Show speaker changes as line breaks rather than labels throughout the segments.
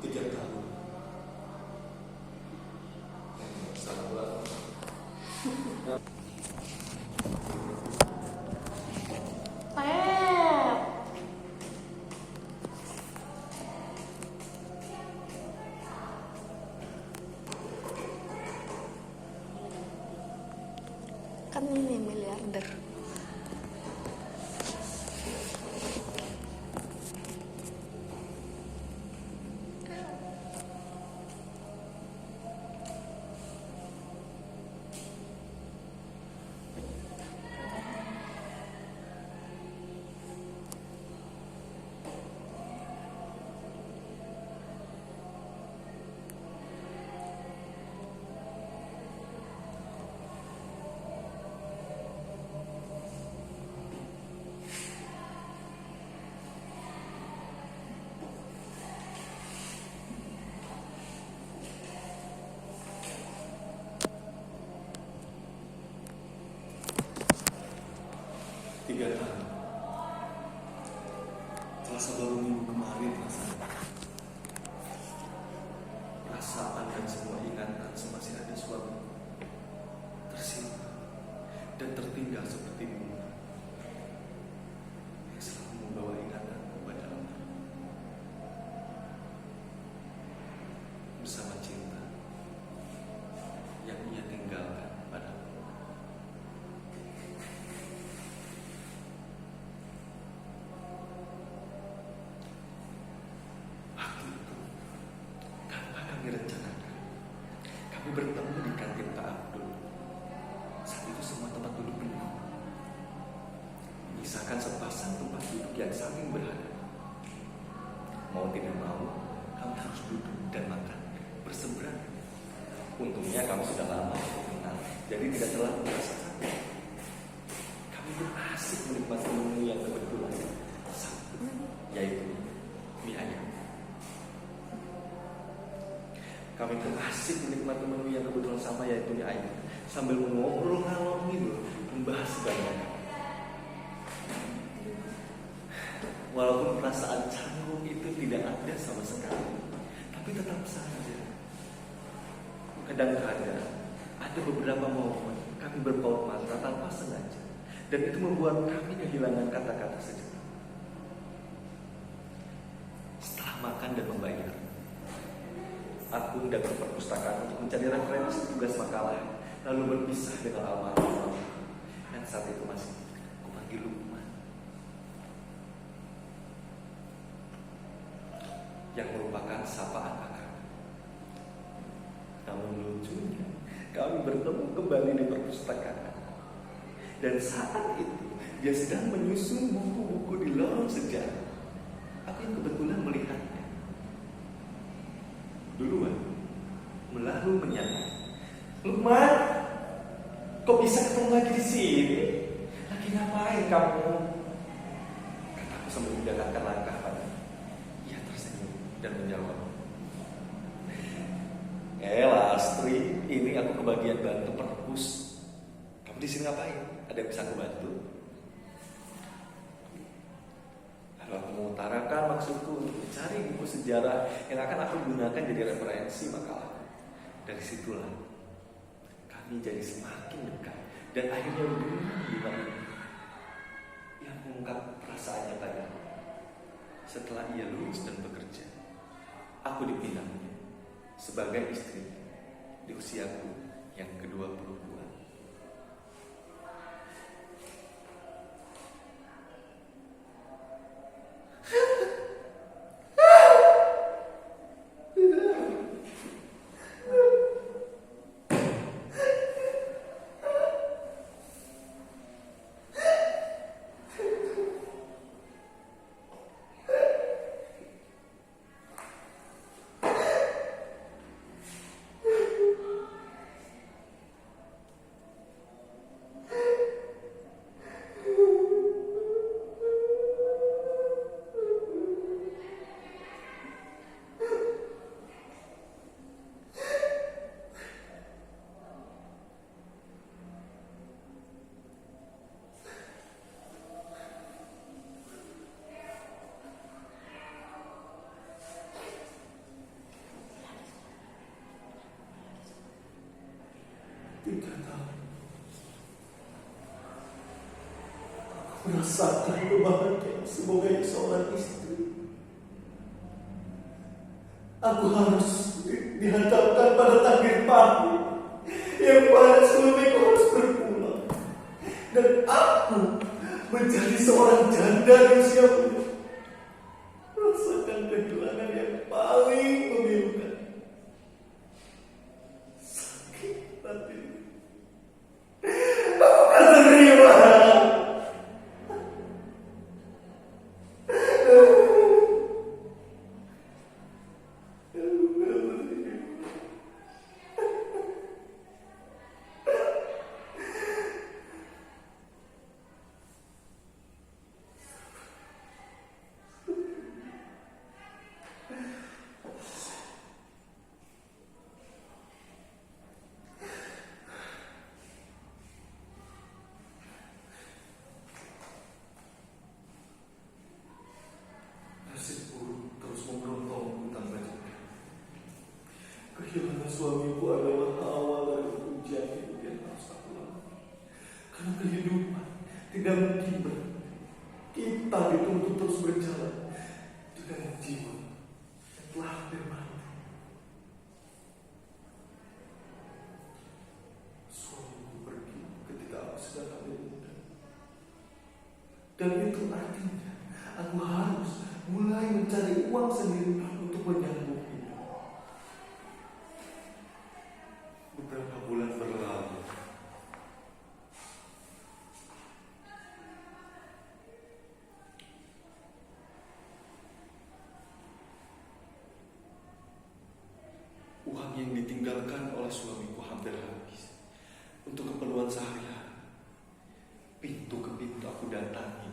3 tahun. Salah ulang.
Pep. Kan ini miliarder.
Tiga tahun. Terasa baru minggu kemarin rasanya. Perasaan dan semua ingatan semasih ada suami tersimpan dan tertinggal seperti bunga yang selalu membawa ingatan kepada Allah bersama cinta yang ia tinggalkan pada waktu itu. Tanpa kami rencanakan, kami bertemu di kantin Pak Abdul. Saat itu semua tempat duduk penuh, menyisakan sepasang tempat duduk yang saling berhadapan. Mau tidak mau, kami harus duduk dan makan berseberangan. Untungnya kami sudah lama kenal, jadi tidak terlalu merasa sakit. Kami pun asik menikmati menu yang kebetulan satu, yaitu mie ayam. Kami pun asik menikmati menu yang kebetulan sama, yaitu mie ayam, sambil mengobrol ngalor ngidul membahas banyak. Walaupun perasaan canggung itu tidak ada sama sekali, tapi tetap saja kadang-kadang ada beberapa momen kami berpaut mata tanpa sengaja, dan itu membuat kami kehilangan kata-kata sejenak. Setelah makan dan membayar, aku datang ke perpustakaan untuk mencari referensi tugas makalah, lalu berpisah dengan almarhum yang saat itu masih aku panggil Lukman, yang merupakan sapaan akar. Namun lucunya, kami bertemu kembali di perpustakaan, dan saat itu dia sedang menyusun buku-buku di lorong sejarah. Aku yang kebetulan melihatnya duluan, lalu menyapa, "Lukman, kok bisa ketemu lagi di sini? Lagi ngapain kamu?" Kataku sambil mendekatkan langkah pada. Ia tersenyum dan menjawab, Lastri, ini aku kebagian bantu perpus. Kamu di sini ngapain? Ada yang bisa aku bantu? Lalu aku mengutarakan maksudku untuk mencari buku sejarah yang akan aku gunakan jadi referensi makalah. Dari situlah kami jadi semakin dekat, dan akhirnya hubungan ini yang mengungkap perasaannya padaku. Setelah ia lulus dan bekerja, aku dipindahnya sebagai istri di usiaku yang ke-22.
3 tahun aku merasakan kebahagiaan sebagai seorang istri. Aku harus dihadapkan pada takdir pahit yang pada suamiku harus berpulang, dan aku menjadi seorang janda di usia muda, merasakan kehilangan yang paling memilukan. Sakit hati. Aku tak terima. Nasib buruk terus memberontakku tanpa jeda. Kehilangan suamiku adalah awal dari ujian hidup yang harus aku lalui. Karena kehidupan tidak mungkin berhenti. Kita dituntut terus berjalan dengan jiwa yang telah hampir mati. Suamiku pergi ketika aku sedang hamil muda. Dan itu artinya aku harus mulai mencari uang sendiri untuk menyambung hidup. Beberapa bulan berlalu. Uang yang ditinggalkan oleh suamiku hampir habis untuk keperluan sehari-hari. Pintu ke pintu aku datangi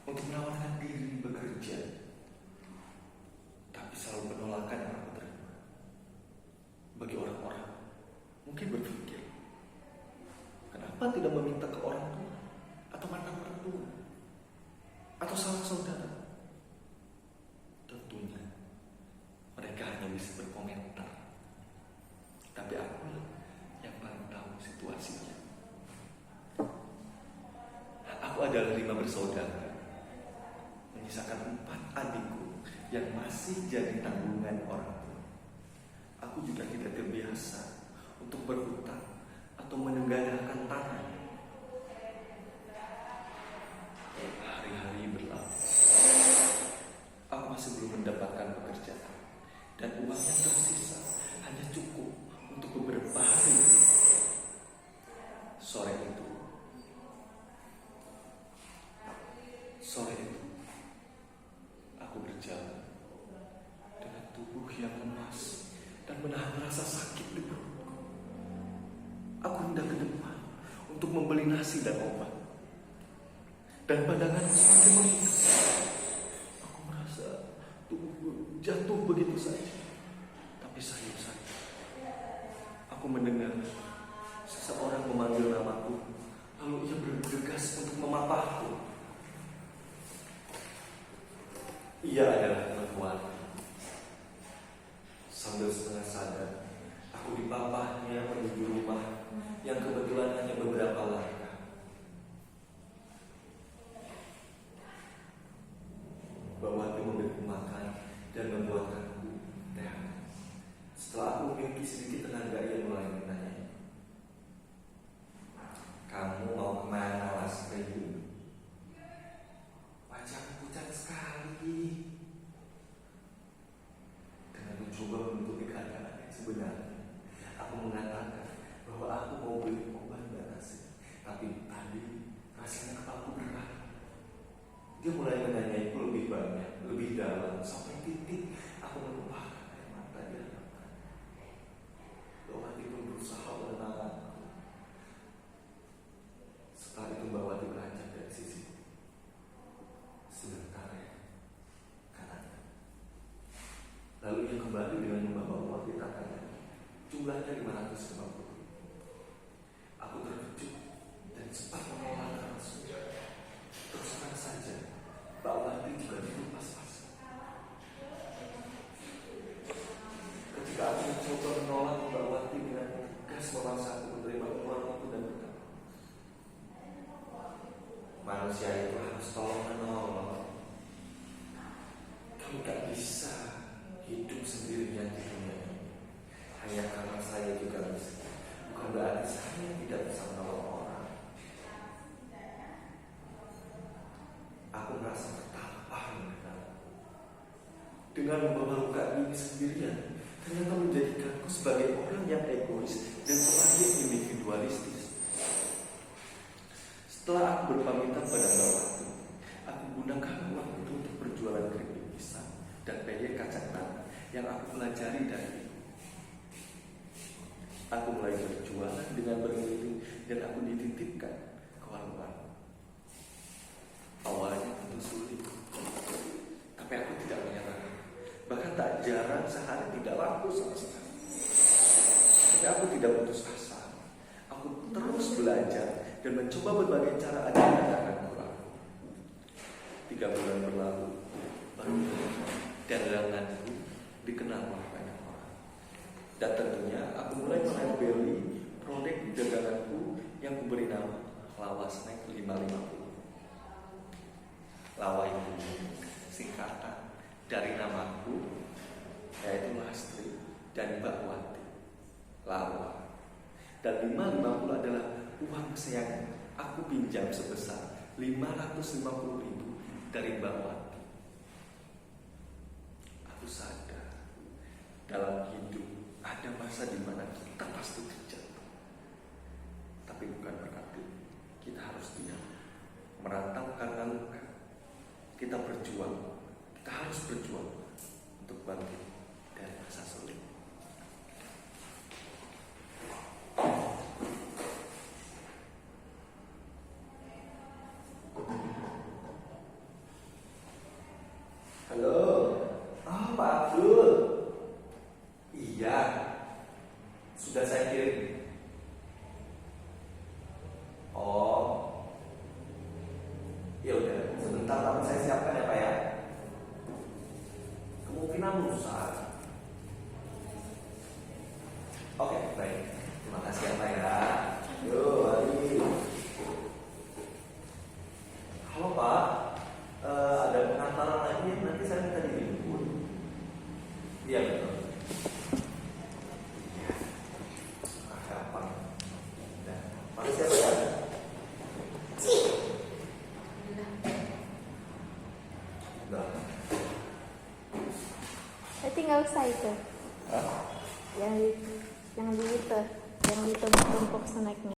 untuk menawarkan diri bekerja, tapi selalu penolakan yang aku terima. Bagi orang-orang mungkin berpikir, kenapa tidak meminta ke orang tua atau mantan mertua atau sanak saudara? Tentunya mereka hanya bisa berkomentar, tapi aku yang paling tahu situasinya. Aku adalah 5 bersaudara, menyisakan 4 adikku yang masih jadi tanggungan orang tua. Aku juga tidak terbiasa untuk berhutang atau menenggandakan tanah. Hari-hari berlalu, aku masih belum mendapatkan pekerjaan, dan uang yang tersisa hanya cukup untuk beberapa hari. Sore itu aku berjalan dengan tubuh yang lemas dan menahan rasa sakit di perutku. Aku hendak ke depan untuk membeli nasi dan obat, dan pandangan semakin meningkat. Aku merasa tubuhku jatuh begitu saja. Tapi sayang saja, aku mendengar seseorang memanggil namaku, lalu ia bergegas untuk memapahku. Ia adalah perempuan. Sambil setengah sadar, aku dipapahnya menuju rumah yang kebetulan hanya beberapa langkah. Bawati memberiku makan dan membuatkanku teh. Setelah aku memiliki sedikit tenaga, ia mulai bertanya, "Kamu mau kemana, Lastri? Wajahmu pucat sekali." Dengan mencoba menutupi keadaan yang sebenarnya, aku mengatakan bahwa aku mau beli obat dan nasi, tapi tadi rasanya kepalaku berat. Dia mulai menanyaiku lebih banyak, lebih dalam, sampai titik aku melupakan air mata di hadapan. Bawati pun berusaha menenangkanku. Setelah itu Bawati beranjak dari sisi. "Sebentar ya," katanya. Lalu ia kembali dengan membawa uang di tangannya. Jumlahnya 550. Aku terkejut dan sempat menolak langsung. Terus terang saja, Bawati juga dilepas-pas. Ketika aku mencoba menolak, Bawati dengan tegas memaksa aku menerima uang Kami gak bisa hidup sendirian di dunia ini. Hanya karena saya juga miskin, bukan berarti saya tidak bisa menolong orang. Aku merasa betapa dengan membawa luka ini sendirian, ternyata menjadikanku sebagai orang yang egois dan semakin individualistis. Setelah aku berpamitan pada Mbak Wati, aku gunakan uang itu untuk berjualan keripik pisang dan peyek kacang tanah yang aku pelajari dari ibu. Aku mulai berjualan dengan berkeliling dan aku dititipkan ke warung-warung. Awalnya tentu sulit, tapi aku tidak menyerah. Bahkan tak jarang sehari tidak laku sama sekali. Tapi aku tidak putus asa. Aku terus belajar dan mencoba berbagai cara agar daganganku laku. 3 bulan berlalu, baru daganganku dikenal oleh banyak orang. Dan tentunya aku mulai menempeli produk daganganku yang kuberi nama Lawa Snack 550. Lawa ini singkatan dari namaku, yaitu Lastri dan Mbak Wati. Lawa. Dan 550 adalah uang yang aku pinjam sebesar 550.000 dari Mbak Wati. Aku sadar dalam hidup ada masa di mana kita pasti terjatuh. Tapi bukan berarti kita harus diam, merantau karena luka. Kita berjuang, kita harus berjuang untuk bangkit dari masa sulit. Halo, Pak Abdul. Iya, sudah saya kirim. Oh, ya udah, sebentar tapi saya siapkan ya Pak ya. Kemungkinan lusa. Oke, baik. Terima kasih ya Pak ya. Yuk, mari. Halo Pak. Ada pengantaran lagi yang nanti saya minta dijemput. Iya betul. Iya. Kapan? Nah, makasih ya Pak. Udah.
Berarti nggak usah itu.
Hah?
Yang di itu, yang ditumpuk-tumpuk snacknya.